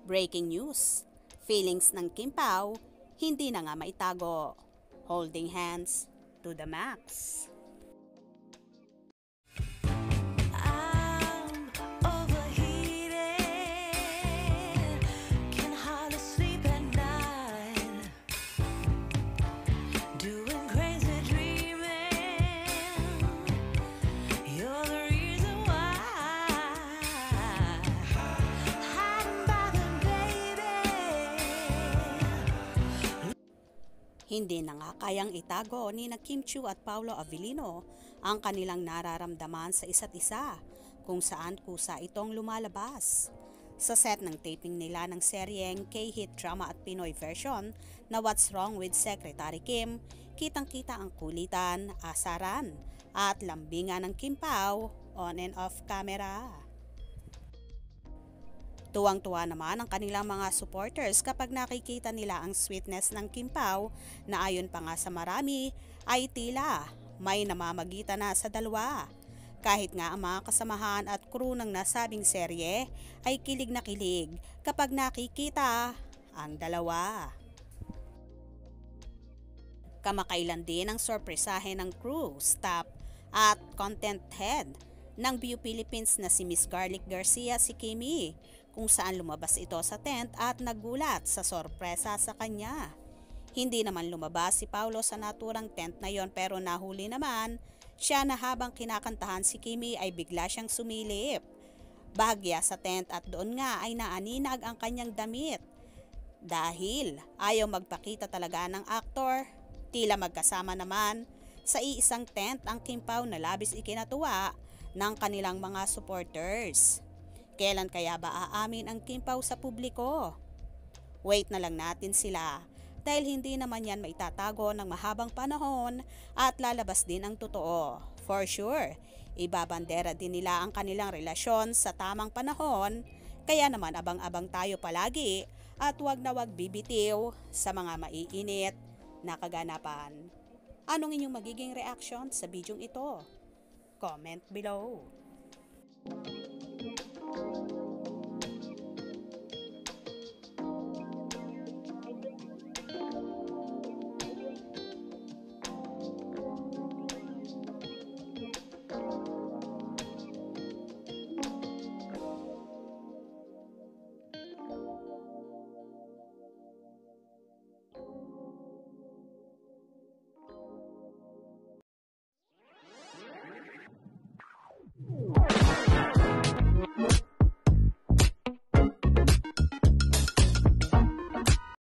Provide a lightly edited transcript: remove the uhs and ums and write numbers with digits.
Breaking news, feelings ng Kim Pao, hindi na nga maitago. Holding hands to the max. Hindi na nga kayang itago ni na Kim Chiu at Paolo Avellino ang kanilang nararamdaman sa isa't isa, kung saan kusa itong lumalabas. Sa set ng taping nila ng seryeng K-hit drama at Pinoy version na What's Wrong with Secretary Kim, kitang-kita ang kulitan, asaran at lambingan ng Kim Pao on and off camera. Tuwang-tuwa naman ang kanilang mga supporters kapag nakikita nila ang sweetness ng Kim Pao na ayon pa nga sa marami ay tila may namamagitan na sa dalawa. Kahit nga ang mga kasamahan at crew ng nasabing serye ay kilig na kilig kapag nakikita ang dalawa. Kamakailan din ang sorpresahe ng crew, staff at content head ng View Philippines na si Miss Garlic Garcia si Kimi, kung saan lumabas ito sa tent at nagulat sa sorpresa sa kanya. Hindi naman lumabas si Paolo sa naturang tent na yon, pero nahuli naman siya na habang kinakantahan si Kimi ay bigla siyang sumilip bahagya sa tent at doon nga ay naaninag ang kanyang damit. Dahil ayaw magpakita talaga ng aktor, tila magkasama naman sa iisang tent ang Kim Pao na labis ikinatuwa ng kanilang mga supporters. Kailan kaya ba aamin ang Kim Pao sa publiko? Wait na lang natin sila dahil hindi naman yan maitatago ng mahabang panahon at lalabas din ang totoo. For sure, ibabandera din nila ang kanilang relasyon sa tamang panahon, kaya naman abang-abang tayo palagi at wag na wag bibitiw sa mga maiinit na kaganapan. Anong inyong magiging reaction sa bidyong ito? Comment below.